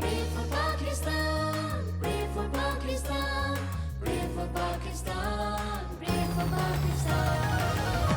Pray for Pakistan, pray for Pakistan, pray for Pakistan, pray for Pakistan.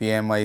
PMI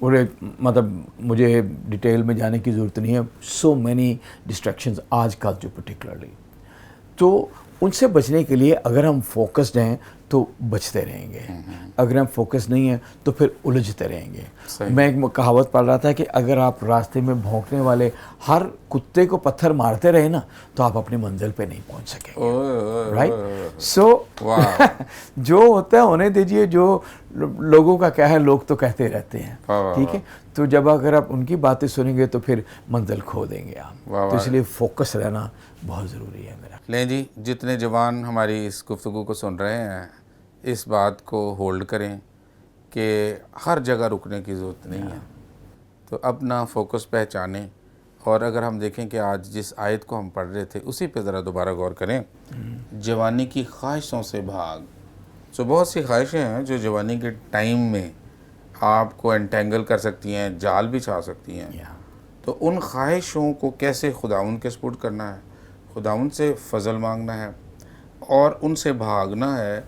اور مطلب مجھے detail میں جانے کی ضرورت نہیں ہے. سو مینی ڈسٹریکشنز آج کل جو پرٹیکولرلی, تو ان سے بچنے کے لیے اگر ہم فوکسڈ ہیں تو بچتے رہیں گے, اگر ہم فوکس نہیں ہیں تو پھر الجھتے رہیں گے. میں ایک کہاوت پڑھ رہا تھا کہ اگر آپ راستے میں بھونکنے والے ہر کتے کو پتھر مارتے رہے نا تو آپ اپنی منزل پہ نہیں پہنچ سکیں گے, رائٹ. سو جو ہوتا ہے ہونے دیجئے, جو لوگوں کا کیا ہے لوگ تو کہتے رہتے ہیں, ٹھیک ہے. تو جب اگر آپ ان کی باتیں سنیں گے تو پھر منزل کھو دیں گے آپ. تو اس لیے فوکس رہنا بہت ضروری ہے میرا. لیں جی, جتنے جوان ہماری اس گفتگو کو سن رہے ہیں اس بات کو ہولڈ کریں کہ ہر جگہ رکنے کی ضرورت نہیں ہے, تو اپنا فوکس پہچانیں. اور اگر ہم دیکھیں کہ آج جس آیت کو ہم پڑھ رہے تھے اسی پہ ذرا دوبارہ غور کریں, جوانی کی خواہشوں سے بھاگ. تو بہت سی خواہشیں ہیں جو جوانی کے ٹائم میں آپ کو انٹینگل کر سکتی ہیں, جال بچھا سکتی ہیں. تو ان خواہشوں کو کیسے خداوند کے سپرد کرنا ہے, خداوند سے فضل مانگنا ہے اور ان سے بھاگنا ہے.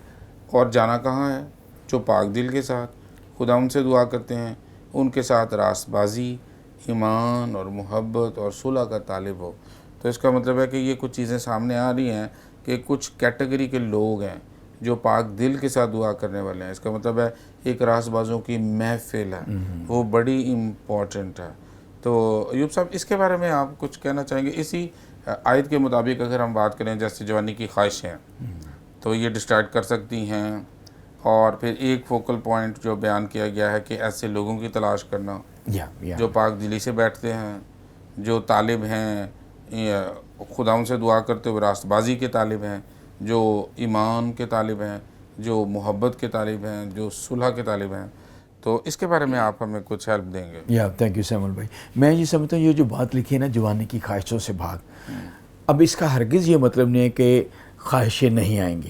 اور جانا کہاں ہے؟ جو پاک دل کے ساتھ خداوند سے دعا کرتے ہیں ان کے ساتھ راست بازی, ایمان اور محبت اور صلح کا طالب ہو. تو اس کا مطلب ہے کہ یہ کچھ چیزیں سامنے آ رہی ہیں کہ کچھ کیٹیگری کے لوگ ہیں جو پاک دل کے ساتھ دعا کرنے والے ہیں. اس کا مطلب ہے ایک راست بازوں کی محفل ہے, وہ بڑی امپورٹنٹ ہے. تو ایوب صاحب اس کے بارے میں آپ کچھ کہنا چاہیں گے؟ اسی آیت کے مطابق اگر ہم بات کریں جیسے جوانی کی خواہشیں تو یہ ڈسٹریکٹ کر سکتی ہیں, اور پھر ایک فوکل پوائنٹ جو بیان کیا گیا ہے کہ ایسے لوگوں کی تلاش کرنا جو پاک دلی سے بیٹھتے ہیں, جو طالب ہیں خداوند سے دعا کرتے ہوئے راست بازی کے طالب ہیں, جو ایمان کے طالب ہیں, جو محبت کے طالب ہیں, جو صلح کے طالب ہیں. تو اس کے بارے میں آپ ہمیں کچھ ہیلپ دیں گے؟ تھینک یو سیمول بھائی. میں یہ سمجھتا ہوں یہ جو بات لکھی ہے نا جوانی کی خواہشوں سے بھاگ, اب اس کا ہرگز یہ مطلب نہیں ہے کہ خواہشیں نہیں آئیں گی.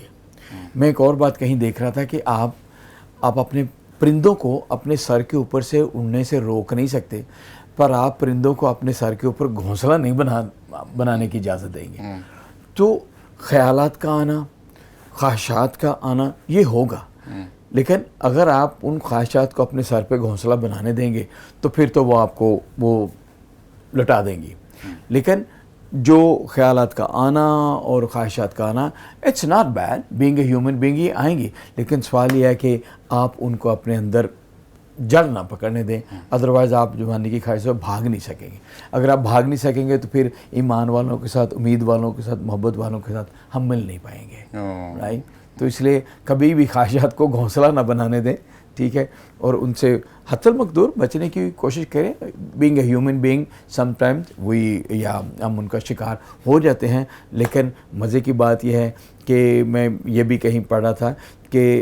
میں ایک اور بات کہیں دیکھ رہا تھا کہ آپ اپنے پرندوں کو اپنے سر کے اوپر سے اڑنے سے روک نہیں سکتے, پر آپ پرندوں کو اپنے سر کے اوپر گھونسلہ نہیں بنانے کی اجازت دیں گے. تو خیالات کا آنا, خواہشات کا آنا یہ ہوگا, لیکن اگر آپ ان خواہشات کو اپنے سر پہ گھونسلہ بنانے دیں گے تو پھر تو وہ آپ کو وہ لٹا دیں گی. لیکن جو خیالات کا آنا اور خواہشات کا آنا, it's not bad, being a human being, یہ آئیں گی, لیکن سوال یہ ہے کہ آپ ان کو اپنے اندر جڑ نہ پکڑنے دیں, ادروائز آپ جوانی کی خواہش سے بھاگ نہیں سکیں گے. اگر آپ بھاگ نہیں سکیں گے تو پھر ایمان والوں کے ساتھ, امید والوں کے ساتھ, محبت والوں کے ساتھ ہم مل نہیں پائیں گے, رائٹ. تو اس لیے کبھی بھی خواہشات کو گھونسلہ نہ بنانے دیں, ٹھیک ہے, اور ان سے حتی المقدور بچنے کی کوشش کریں. Being a human being some times ہم ان کا شکار ہو جاتے ہیں. لیکن مزے کی بات یہ ہے کہ میں یہ بھی کہیں پڑھا تھا کہ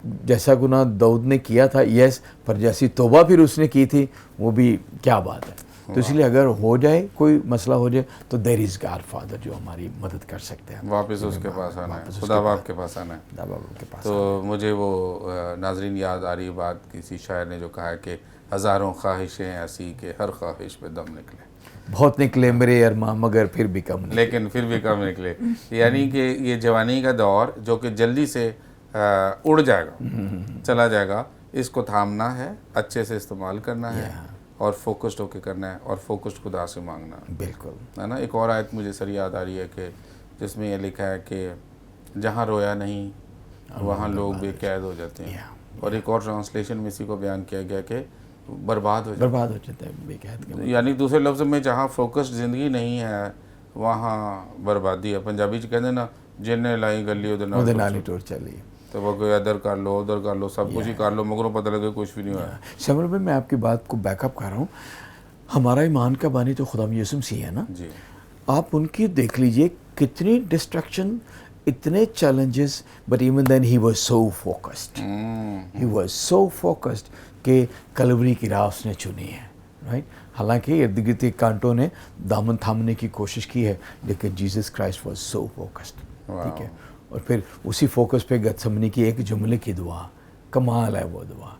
جیسا گناہ داؤد نے کیا تھا, یس, پر جیسی توبہ پھر اس نے کی تھی وہ بھی کیا بات ہے. تو اس لیے اگر ہو جائے کوئی مسئلہ ہو جائے تو دیر از گاڈ فادر جو ہماری مدد کر سکتے ہیں. واپس اس کے پاس آنا ہے, خدا باپ کے پاس آنا ہے. تو مجھے وہ ناظرین یاد آ رہی بات کسی شاعر نے جو کہا ہے کہ ہزاروں خواہشیں ایسی کہ ہر خواہش پہ دم نکلے. بہت نکلے میرے ارماں مگر پھر بھی کم نکلے. لیکن پھر بھی کم نکلے. یعنی کہ یہ جوانی کا دور جو کہ جلدی سے اڑ جائے گا, چلا جائے گا, اس کو تھامنا ہے, اچھے سے استعمال کرنا ہے اور فوکسڈ ہو کے کرنا ہے, اور فوکسڈ خدا سے مانگنا. بالکل ہے نا. ایک اور آیت مجھے سر یاد آ رہی ہے کہ جس میں یہ لکھا ہے کہ جہاں رویا نہیں وہاں لوگ بے قید ہو جاتے ہیں. اور ایک اور ٹرانسلیشن میں اسی کو بیان کیا گیا کہ برباد ہو جاتے ہیں بے قید کے. یعنی دوسرے لفظ میں جہاں فوکسڈ زندگی نہیں ہے وہاں بربادی ہے. پنجابی چ کہتے ہیں نا, جن لائی گلی ادھر نالی ٹور چلی, تو وہ کوئی ادھر کر لو ادھر کر لو, سب کچھ ہی کر لو, مگروں پتہ لگے کچھ بھی نہیں ہوا. سیمول بھائی, میں آپ کی بات کو بیک اپ کر رہا ہوں. ہمارا ایمان کا بانی تو خدا یسوع مسیح ہے نا جی. آپ ان کی دیکھ لیجئے کتنی ڈسٹریکشن, اتنے challenges, but even then he was so focused, he was so focused کہ کلوری کی راہ اس نے چنی ہے, رائٹ. حالانکہ ارد گرد کانٹوں نے دامن تھامنے کی کوشش کی ہے, لیکن Jesus Christ was so focused, ٹھیک ہے. اور پھر اسی فوکس پہ گتسمنی کی ایک جملے کی دعا, کمال ہے وہ دعا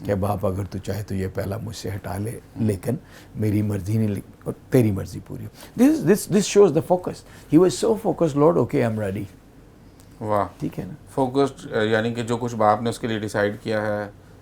کہ باپ اگر تو چاہے تو یہ پہلا مجھ سے ہٹا لے, لیکن میری مرضی نہیں اور تیری مرضی پوری. This shows the focus. He was so focused, lord okay I am ready. واہ, ٹھیک ہے نا. فوکسڈ یعنی کہ جو کچھ باپ نے اس کے لیے ڈیسائیڈ کیا ہے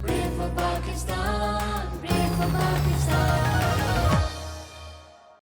Pray for Pakistan, pray for Pakistan.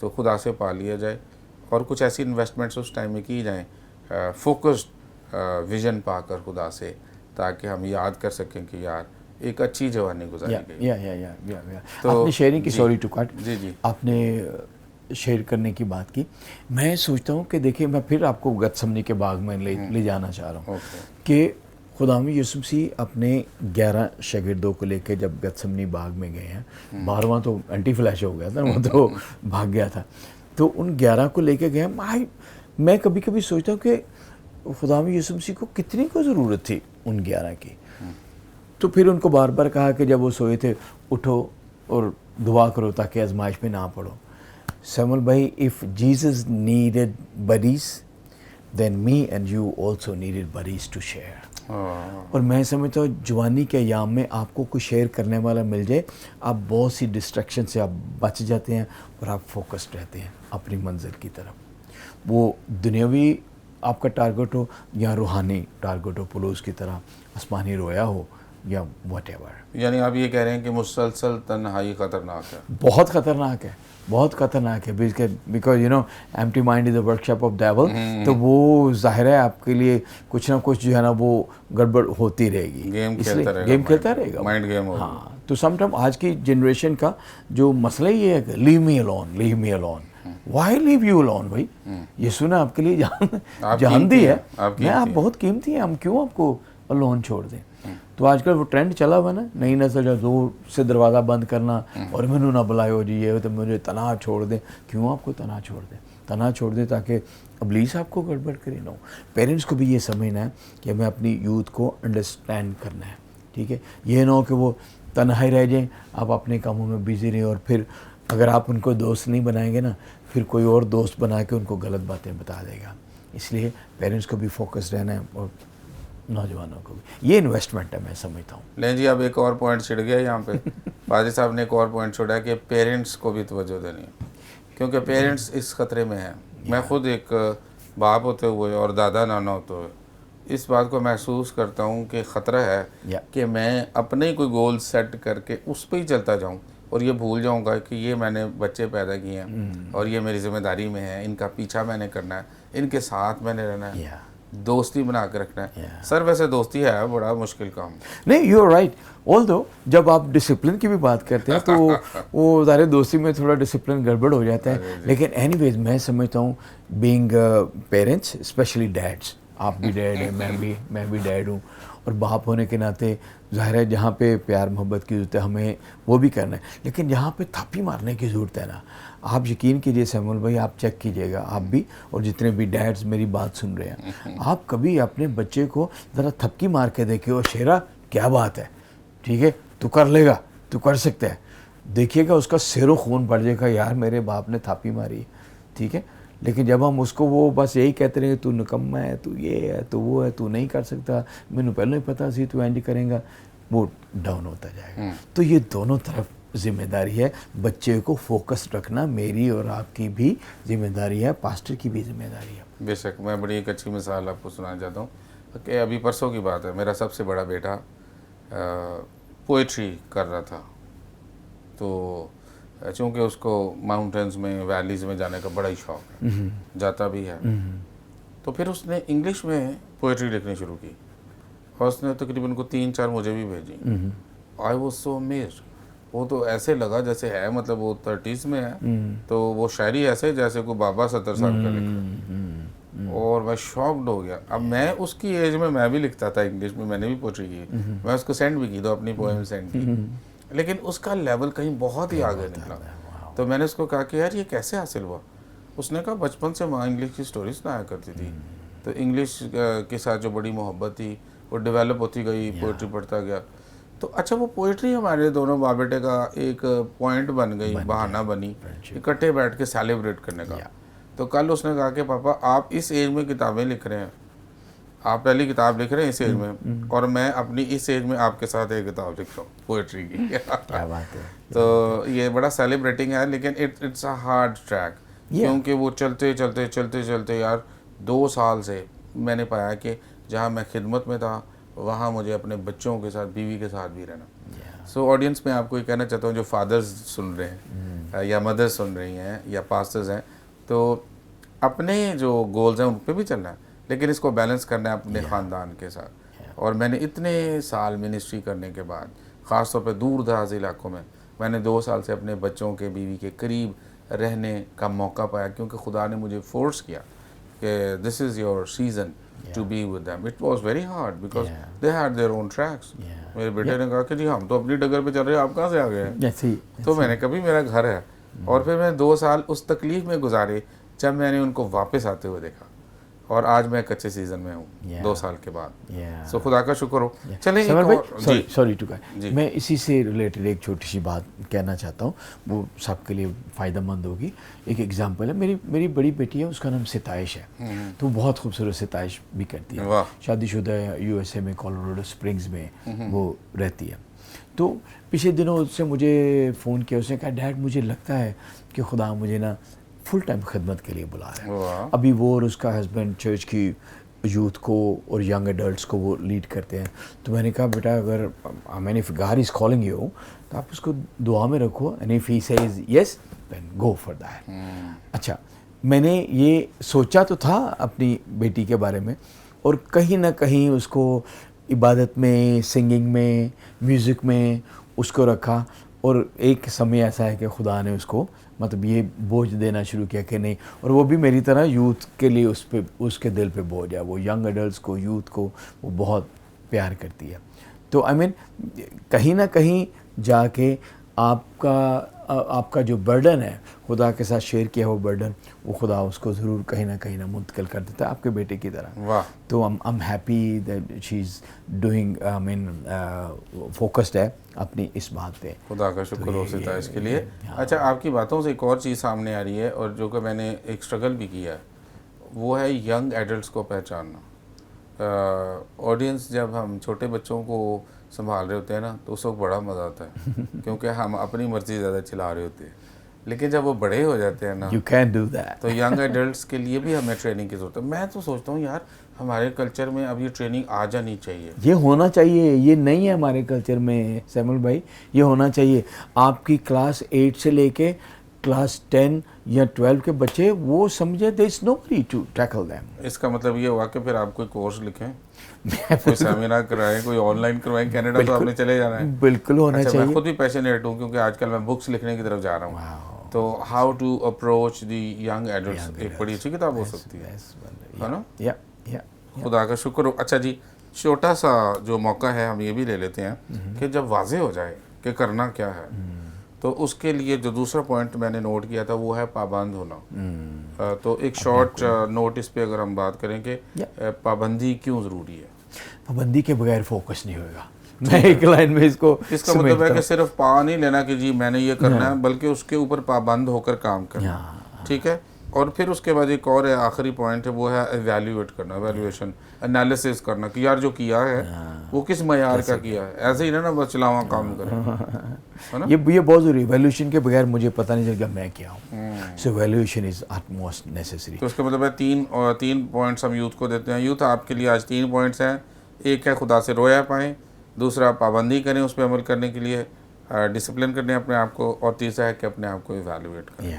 تو خدا سے پا لیا جائے اور کچھ ایسی انویسٹمنٹس اس ٹائم میں کی جائیں فوکسڈ ویژن پا کر خدا سے, تاکہ ہم یاد کر سکیں کہ یار ایک اچھی جوانی گزاری گئی. آپ نے شیئرنگ کی, سوری ٹو کٹ, جی آپ نے شیئر کرنے کی بات کی. میں سوچتا ہوں کہ دیکھیں, میں پھر آپ کو گتسمنی کے باغ میں لے جانا چاہ رہا ہوں کہ خداوند یسوع مسیح اپنے 11 شاگردوں کو لے کے جب گتسمنی باغ میں گئے ہیں, 12واں تو اینٹی فلیش ہو گیا تھا, وہ تو بھاگ گیا تھا, تو ان 11 کو لے کے گئے. میں کبھی کبھی سوچتا ہوں کہ خداوند یسوع مسیح کو کتنی کو ضرورت تھی ان 11 کی. تو پھر ان کو بار بار کہا کہ جب وہ سوئے تھے, اٹھو اور دعا کرو تاکہ آزمائش میں نہ پڑو. سیمول بھائی, if Jesus needed buddies, then me and you also needed buddies to share. اور میں سمجھتا ہوں جوانی کے ایام میں آپ کو کوئی شیئر کرنے والا مل جائے, آپ بہت سی ڈسٹریکشن سے آپ بچ جاتے ہیں اور آپ فوکسڈ رہتے ہیں اپنی منزل کی طرف. وہ دنیاوی آپ کا ٹارگٹ ہو یا روحانی ٹارگٹ ہو, پولوس کی طرح آسمانی رویا ہو یا واٹ ایور. یعنی آپ یہ کہہ رہے ہیں کہ مسلسل تنہائی خطرناک ہے, بہت خطرناک ہے, بہت خطرناک ہے, because you know empty mind is a workshop of devil. تو وہ ظاہر ہے آپ کے لیے کچھ نہ کچھ جو ہے نا وہ گڑبڑ ہوتی رہے گی, گیم کھیلتا رہے گا, مائنڈ گیم ہوگا. ہاں, تو سم ٹائم آج کی جنریشن کا جو مسئلہ یہ ہے کہ leave me alone. Why leave you alone بھائی؟ یہ سنا آپ کے لیے جان دی ہے, میں آپ بہت قیمتی ہیں, ہم کیوں آپ کو الون چھوڑ دیں؟ تو آج کل وہ ٹرینڈ چلا ہوا نا, نئی نسل جو زور سے دروازہ بند کرنا اور مینوں نہ بلائیو جی, یہ تو مجھے تنہا چھوڑ دیں. کیوں آپ کو تنہا چھوڑ دیں؟ تنہا چھوڑ دیں تاکہ ابلیس آپ کو گڑبڑ کرے نہ ہو. پیرنٹس کو بھی یہ سمجھنا ہے کہ ہمیں اپنی یوتھ کو انڈرسٹینڈ کرنا ہے, ٹھیک ہے. یہ نہ ہو کہ وہ تنہا ہی رہ جائیں, آپ اپنے کاموں میں بیزی رہیں, اور پھر اگر آپ ان کو دوست نہیں بنائیں گے نا, پھر کوئی اور دوست بنا کے ان کو غلط باتیں بتا دے گا. اس لیے پیرنٹس کو بھی فوکس رہنا ہے اور نوجوانوں کو بھی. یہ انویسٹمنٹ ہے, میں سمجھتا ہوں. لیں جی, اب ایک اور پوائنٹ چھڑ گیا یہاں پہ. فاضل صاحب نے ایک اور پوائنٹ چھوڑا کہ پیرنٹس کو بھی توجہ دینی ہے, کیونکہ پیرنٹس اس خطرے میں ہیں. میں خود ایک باپ ہوتے ہوئے اور دادا نانا ہوتے ہوئے اس بات کو محسوس کرتا ہوں کہ خطرہ ہے کہ میں اپنے کوئی گول سیٹ کر کے اس پہ ہی چلتا جاؤں اور یہ بھول جاؤں گا کہ یہ میں نے بچے پیدا کیے ہیں اور یہ میری ذمہ داری میں ہے, ان کا پیچھا میں نے کرنا ہے, ان کے ساتھ میں نے رہنا ہے, دوستی بنا کے رکھنا ہے. سر ویسے دوستی ہے بڑا مشکل کام. نہیں, یو آر رائٹ. آلدو جب آپ ڈسپلن کی بھی بات کرتے ہیں تو وہ ظاہر دوستی میں تھوڑا ڈسپلن گڑبڑ ہو جاتا ہے. لیکن اینی ویز میں سمجھتا ہوں بینگ پیرنٹس, اسپیشلی ڈیڈس, آپ بھی ڈیڈ ہیں, میں بھی ڈیڈ ہوں, اور باپ ہونے کے ناطے ظاہر ہے جہاں پہ پیار محبت کی ضرورت ہے ہمیں وہ بھی کرنا ہے. لیکن جہاں پہ تھاپی مارنے کی ضرورت ہے نا, آپ یقین کیجئے سیمول بھائی, آپ چیک کیجئے گا, آپ بھی اور جتنے بھی ڈیڈز میری بات سن رہے ہیں, آپ کبھی اپنے بچے کو ذرا تھپکی مار کے دیکھیں, اور شیرا کیا بات ہے, ٹھیک ہے, تو کر لے گا, تو کر سکتا ہے, دیکھیے گا اس کا سیر و خون پڑ جائے گا, یار میرے باپ نے تھاپی ماری, ٹھیک ہے. لیکن جب ہم اس کو وہ بس یہی کہتے رہیں گے, تو نکما ہے, تو یہ ہے, تو وہ ہے, تو نہیں کر سکتا, مینوں پہلے ہی پتا سی تو اینج کریں گا, وہ ڈاؤن ہوتا جائے گا. تو یہ دونوں طرف ذمہ داری ہے, بچے کو فوکس رکھنا میری اور آپ کی بھی ذمہ داری ہے, پاسٹر کی بھی ذمہ داری ہے. بے شک. میں بڑی ایک اچھی مثال آپ کو سنانا چاہتا ہوں کہ ابھی پرسوں کی بات ہے, میرا سب سے بڑا بیٹا پوئٹری کر رہا تھا. تو چونکہ اس کو ماؤنٹینز میں, ویلیز میں جانے کا بڑا ہی شوق ہے, جاتا بھی ہے, تو پھر اس نے انگلش میں پوئٹری لکھنی شروع کی, اور اس نے تقریباً کو 3-4 مجھے بھی بھیجی. I was so amazed. وہ تو ایسے لگا جیسے ہے, مطلب وہ 30s میں ہے, تو وہ شاعری ایسے جیسے کوئی بابا 70 سال کا لکھا, اور میں شاکڈ ہو گیا. اب میں اس کی ایج میں بھی لکھتا تھا انگلش میں, میں نے بھی پوئٹری کی, میں اس کو سینڈ بھی کی, تو اپنی پوئم سینڈ کی, لیکن اس کا لیول کہیں بہت ہی آگے نکلا. تو میں نے اس کو کہا کہ یار یہ کیسے حاصل ہوا؟ اس نے کہا بچپن سے ماں انگلش کی سٹوریز سنایا کرتی تھی, تو انگلش کے ساتھ جو بڑی محبت تھی وہ ڈیولپ ہوتی گئی, پوئٹری پڑھتا گیا. تو اچھا وہ پوئٹری ہمارے دونوں ماں بیٹے کا ایک پوائنٹ بن گئی, بہانہ بنی اکٹھے بیٹھ کے سیلیبریٹ کرنے کا. تو کل اس نے کہا کہ پاپا آپ اس ایج میں کتابیں لکھ رہے ہیں, آپ پہلی کتاب لکھ رہے ہیں اس ایج میں, اور میں اپنی اس ایج میں آپ کے ساتھ ایک کتاب لکھ رہا ہوں پوئٹری کی. کیا بات ہے. تو یہ بڑا سیلیبریٹنگ ہے, لیکن اٹس اے ہارڈ ٹریک, کیونکہ وہ چلتے یار 2 سال سے میں نے پایا کہ جہاں میں خدمت میں تھا وہاں مجھے اپنے بچوں کے ساتھ, بیوی کے ساتھ بھی رہنا. سو آڈینس میں آپ کو یہ کہنا چاہتا ہوں جو فادرز سن رہے ہیں, یا مدر سن رہی ہیں یا پاسٹرز ہیں, تو اپنے جو گولز ہیں ان پہ بھی چلنا ہے, لیکن اس کو بیلنس کرنا ہے اپنے خاندان کے ساتھ. اور میں نے اتنے سال منسٹری کرنے کے بعد, خاص طور پہ دور دراز علاقوں میں نے 2 سال سے اپنے بچوں کے, بیوی کے قریب رہنے کا موقع پایا, کیونکہ خدا نے مجھے فورس کیا کہ this is your season to be with them. It was very hard because they had their own tracks. میرے بیٹے نے کہا کہ جی ہم تو اپنی ڈگر پہ چل رہے ہیں, آپ کہاں سے آ گئے ہیں؟ تو میں نے کبھی میرا گھر ہے. اور پھر میں 2 سال اس تکلیف میں گزارے جب میں نے ان کو واپس آتے ہوئے دیکھا, اور آج میں ایک اچھے سیزن میں ہوں 2 سال کے بعد. سو خدا کا شکر ہو. چلیں سوری ٹو گائے, میں اسی سے ریلیٹڈ ایک چھوٹی سی بات کہنا چاہتا ہوں, وہ سب کے لیے فائدہ مند ہوگی. ایک ایگزامپل ہے, میری بڑی بیٹی ہے, اس کا نام ستائش ہے, تو بہت خوبصورت ستائش بھی کرتی ہے, شادی شدہ ہے, یو ایس اے میں کولوراڈو اسپرنگز میں وہ رہتی ہے. تو پچھلے دنوں اس سے مجھے فون کیا, اس نے کہا ڈیڈ مجھے لگتا ہے کہ خدا مجھے نا فل ٹائم خدمت کے لیے بلا رہا ہے. ابھی وہ اور اس کا ہسبینڈ چرچ کی یوتھ کو اور ینگ ایڈلٹس کو وہ لیڈ کرتے ہیں. تو میں نے کہا بیٹا اگر میں نے گاڈ از کالنگ یو تو آپ اس کو دعا میں رکھو, and if he says yes then go for that. اچھا, میں نے یہ سوچا تو تھا اپنی بیٹی کے بارے میں, اور کہیں نہ کہیں اس کو عبادت میں, سنگنگ میں, میوزک میں اس کو رکھا. اور ایک سمے ایسا ہے کہ خدا نے اس کو مطلب یہ بوجھ دینا شروع کیا کہ نہیں, اور وہ بھی میری طرح یوتھ کے لیے اس کے دل پہ بوجھ ہے. وہ ینگ ایڈلٹس کو, یوتھ کو وہ بہت پیار کرتی ہے. تو آئی مین کہیں نہ کہیں جا کے آپ کا جو برڈن ہے خدا کے ساتھ شیئر کیا ہوا برڈن, وہ خدا اس کو ضرور کہیں نہ کہیں نہ منتقل کر دیتا ہے آپ کے بیٹے کی طرح. تو I'm happy that she's doing focused ہے اپنی اس بات پہ. خدا کا شکر ہو ستائش کے لیے. اچھا, آپ کی باتوں سے ایک اور چیز سامنے آ رہی ہے, اور جو کہ میں نے ایک اسٹرگل بھی کیا ہے, وہ ہے ینگ ایڈلٹس کو پہچاننا. آڈینس جب ہم چھوٹے بچوں کو سنبھال رہے ہوتے ہیں نا تو اس وقت بڑا مزہ آتا ہے کیونکہ ہم اپنی مرضی زیادہ چلا رہے ہوتے ہیں. لیکن جب وہ بڑے ہو جاتے ہیں نا You can't do that. تو ینگ ایڈلٹس کے لیے بھی ہمیں ٹریننگ کی ضرورت ہے. میں تو سوچتا ہوں یار ہمارے کلچر میں اب یہ ٹریننگ آ جانی چاہیے. یہ ہونا چاہیے, یہ نہیں ہے ہمارے کلچر میں سیمول بھائی, یہ ہونا چاہیے. آپ کی کلاس 8 سے لے کے کلاس 10 یا 12 کے بچے وہ سمجھے there is nobody to tackle them. اس کا مطلب یہ ہوا کہ پھر آپ کوئی کورس لکھیں, کوئی سیمینار کرائیں, کوئی آن لائن کروائیں. کینیڈا تو آپ نے چلے جانا ہے. بالکل ہونا چاہیے. میں خود بھی پیشنیٹ ہوں کیونکہ آج کل میں بکس لکھنے کی طرف جا رہا ہوں. تو how to approach the young adults ایک بڑی اچھی کتاب ہو سکتی ہے نا. خدا کا شکر ہو. اچھا جی, چھوٹا سا جو موقع ہے ہم یہ بھی لے لیتے ہیں کہ جب واضح ہو جائے کہ کرنا کیا ہے, تو اس کے لیے جو دوسرا پوائنٹ میں نے نوٹ کیا تھا وہ ہے پابند ہونا. تو ایک شارٹ نوٹ اس پہ اگر ہم بات کریں کہ پابندی کیوں ضروری ہے. پابندی کے بغیر فوکس نہیں ہوئے گا. میں ایک لائن میں اس کا مطلب ہے کہ صرف پا نہیں لینا کہ جی میں نے یہ کرنا ہے, بلکہ اس کے اوپر پابند ہو کر کام کرنا. ٹھیک ہے. اور پھر اس کے بعد ایک اور آخری پوائنٹ ہے, وہ ہے ایویلیویٹ کرنا, ایویلیویشن, انالیسس کرنا کہ یار جو کیا ہے وہ کس معیار کا کیا ہے. ایسے ہی نا بس چلاواں کام کریں. یہ بہت ضروری ہے. ایویلیویشن کے بغیر مجھے پتہ نہیں چل گا میں کیا ہوں. سو ایویلیویشن از utmost necessary. تو اس کا مطلب ہے 3 پوائنٹس ہم یوتھ کو دیتے ہیں. یوتھ آپ کے لیے آج 3 پوائنٹس ہیں. ایک ہے خدا سے رویا پائیں, دوسرا پابندی کریں اس پہ عمل کرنے کے لیے, ڈسپلن کریں اپنے آپ کو, اور تیسرا ہے کہ اپنے آپ کو ایویلیویٹ کریں.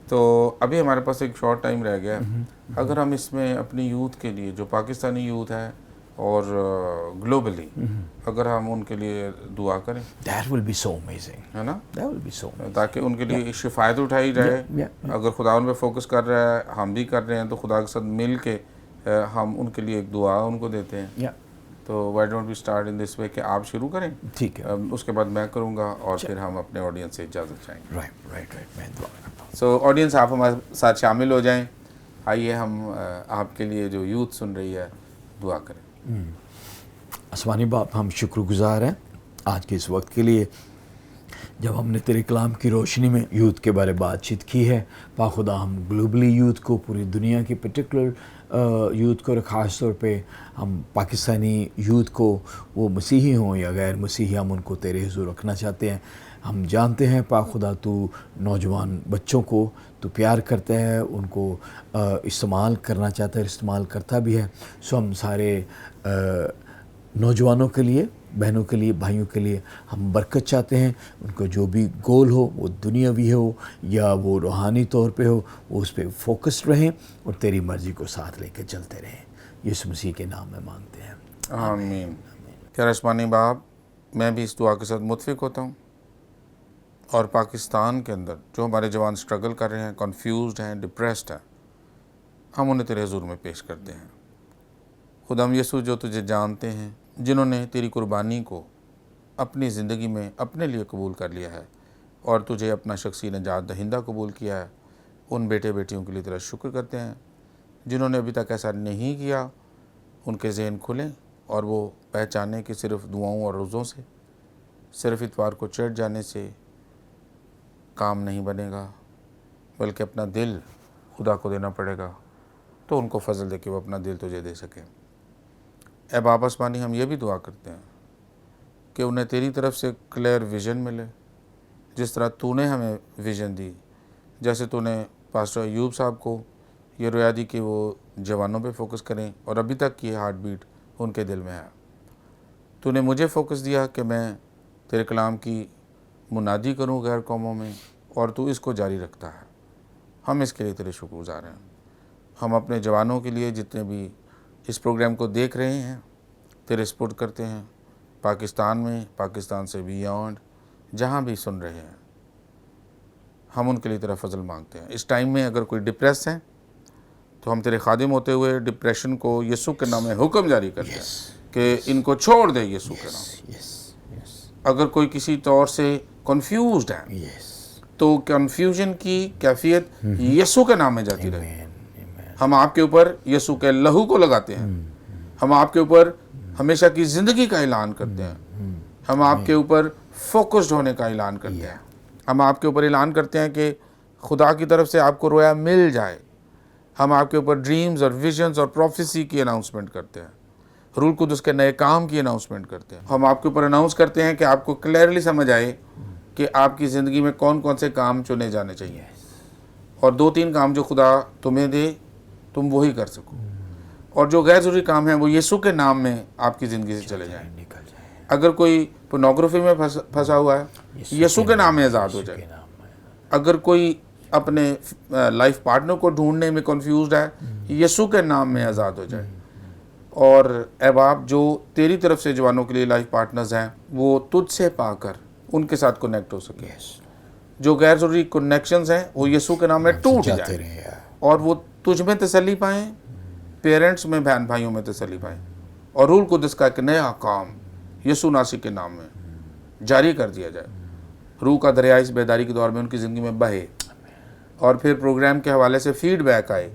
تو ابھی ہمارے پاس ایک شارٹ ٹائم رہ گیا. اگر ہم اس میں اپنی یوتھ کے لیے, جو پاکستانی یوتھ ہے اور گلوبلی, اگر ہم ان کے لیے دعا کریں, that will be so amazing. ہے نا, that will be so amazing. تاکہ ان کے لیے شفایت اٹھائی جائے. اگر خدا ان پہ فوکس کر رہا ہے, ہم بھی کر رہے ہیں, تو خدا کے ساتھ مل کے ہم ان کے لیے ایک دعا ان کو دیتے ہیں. تو why don't we start in this way کہ آپ شروع کریں, ٹھیک ہے, اس کے بعد میں کروں گا, اور پھر ہم اپنے آڈینس سے اجازت چاہیں گے. رائٹ میں دعا کرتا ہوں. سو آڈینس آپ ہمارے ساتھ شامل ہو جائیں. آئیے ہم آپ کے لیے جو یوتھ سن رہی ہے دعا کریں. آسمانی باپ, ہم شکر گزار ہیں آج کے اس وقت کے لیے جب ہم نے تیرے کلام کی روشنی میں یوتھ کے بارے بات چیت کی ہے. پا خدا ہم گلوبلی یوتھ کو, پوری دنیا کی پرٹیکولر یوتھ کو, اور خاص طور پہ ہم پاکستانی یوتھ کو, وہ مسیحی ہوں یا غیر مسیحی, ہم ان کو تیرے حضور رکھنا چاہتے ہیں. ہم جانتے ہیں پاک خدا تو نوجوان بچوں کو تو پیار کرتا ہے, ان کو استعمال کرنا چاہتا ہے, استعمال کرتا بھی ہے. سو ہم سارے نوجوانوں کے لیے بہنوں کے لیے، بھائیوں کے لیے ہم برکت چاہتے ہیں. ان کو جو بھی گول ہو، وہ دنیاوی ہو یا وہ روحانی طور پہ ہو، وہ اس پہ فوکسڈ رہیں اور تیری مرضی کو ساتھ لے کے چلتے رہیں. یسوع مسیح کے نام میں مانگتے ہیں. آمین. پیارے آسمانی باپ، میں بھی اس دعا کے ساتھ متفق ہوتا ہوں، اور پاکستان کے اندر جو ہمارے جوان سٹرگل کر رہے ہیں، کنفیوزڈ ہیں، ڈپریسڈ ہیں، ہم انہیں تیرے حضور میں پیش کرتے ہیں. خدا یسوع، جو تجھے جانتے ہیں، جنہوں نے تیری قربانی کو اپنی زندگی میں اپنے لیے قبول کر لیا ہے اور تجھے اپنا شخصی نجات دہندہ قبول کیا ہے، ان بیٹے بیٹیوں کے لیے تیرا شکر کرتے ہیں. جنہوں نے ابھی تک ایسا نہیں کیا، ان کے ذہن کھلیں اور وہ پہچانے کہ صرف دعاؤں اور روزوں سے، صرف اتوار کو چرچ جانے سے کام نہیں بنے گا، بلکہ اپنا دل خدا کو دینا پڑے گا، تو ان کو فضل دے کہ وہ اپنا دل تجھے دے سکیں. اے باپ آسمانی، ہم یہ بھی دعا کرتے ہیں کہ انہیں تیری طرف سے کلیئر ویژن ملے، جس طرح تو نے ہمیں ویژن دی. جیسے تو نے پاسٹر ایوب صاحب کو یہ رویا دی کہ وہ جوانوں پہ فوکس کریں، اور ابھی تک کی ہارٹ بیٹ ان کے دل میں ہے. تو نے مجھے فوکس دیا کہ میں تیرے کلام کی منادی کروں غیر قوموں میں، اور تو اس کو جاری رکھتا ہے. ہم اس کے لیے تیرے شکر گزار ہیں. ہم اپنے جوانوں کے لیے جتنے بھی اس پروگرام کو دیکھ رہے ہیں تیرے سپورٹ کرتے ہیں، پاکستان میں، پاکستان سے بیانڈ، جہاں بھی سن رہے ہیں، ہم ان کے لیے تیرا فضل مانگتے ہیں. اس ٹائم میں اگر کوئی ڈپریس ہے تو ہم تیرے خادم ہوتے ہوئے ڈپریشن کو یسوع کے نام میں حکم جاری کرتے ہیں کہ ان کو چھوڑ دے یسوع کے نام. اگر کوئی کسی طور سے کنفیوزڈ ہے تو کنفیوژن کی کیفیت یسوع کے نام میں جاتی رہے. ہم آپ کے اوپر یسوع کے لہو کو لگاتے ہیں. ہم آپ کے اوپر ہمیشہ کی زندگی کا اعلان کرتے ہیں. ہم آپ کے اوپر فوکسڈ ہونے کا اعلان کرتے ہیں. ہم آپ کے اوپر اعلان کرتے ہیں کہ خدا کی طرف سے آپ کو رویا مل جائے. ہم آپ کے اوپر ڈریمز اور ویژنز اور پروفیسی کی اناؤنسمنٹ کرتے ہیں. روح القدس کے نئے کام کی اناؤنسمنٹ کرتے ہیں. ہم آپ کے اوپر اناؤنس کرتے ہیں کہ آپ کو کلیئرلی سمجھ آئے کہ آپ کی زندگی میں کون کون سے کام چنے جانے چاہیے، اور 2-3 کام جو خدا تمہیں دے تم وہی کر سکو، اور جو غیر ضروری کام ہیں وہ یسوع کے نام میں آپ کی زندگی سے چلے جائیں. اگر کوئی پورنوگرافی میں پھنسا ہوا ہے، یسوع کے نام میں آزاد ہو جائے. اگر کوئی اپنے لائف پارٹنر کو ڈھونڈنے میں کنفیوزڈ ہے، یسوع کے نام میں آزاد ہو جائے. اور اے باپ، جو تیری طرف سے جوانوں کے لیے لائف پارٹنرز ہیں، وہ تجھ سے پا کر ان کے ساتھ کنیکٹ ہو سکے. جو غیر ضروری کنیکشنز ہیں وہ یسوع کے نام میں ٹوٹ جائیں، اور وہ تجھ میں تسلی پائیں، پیرنٹس میں، بہن بھائیوں میں تسلی پائیں، اور روح القدس کا ایک نیا کام یسوع ناصری کے نام میں جاری کر دیا جائے. روح کا دریا اس بیداری کے دور میں ان کی زندگی میں بہے، اور پھر پروگرام کے حوالے سے فیڈ بیک آئے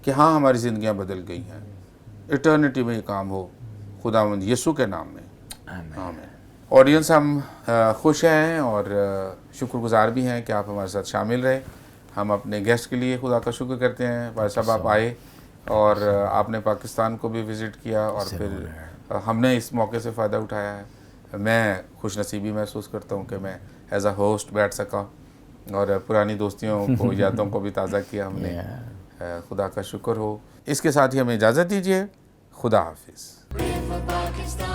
کہ ہاں ہماری زندگیاں بدل گئی ہیں. ایٹرنیٹی میں یہ کام ہو خداوند یسوع کے نام میں، آمین. آڈینس، ہم خوش ہیں اور شکر گزار بھی ہیں کہ آپ ہمارے ساتھ شامل رہے. ہم اپنے گیسٹ کے لیے خدا کا شکر کرتے ہیں. بھائی صاحب آپ آئے اور آپ نے پاکستان کو بھی وزٹ کیا، اور پھر ہم نے اس موقع سے فائدہ اٹھایا ہے. میں خوش نصیبی محسوس کرتا ہوں کہ میں ایز اے ہوسٹ بیٹھ سکا اور پرانی دوستیوں کو، یادوں کو بھی تازہ کیا ہم نے. خدا کا شکر ہو. اس کے ساتھ ہی ہمیں اجازت دیجیے. خدا حافظ. Pray for Pakistan.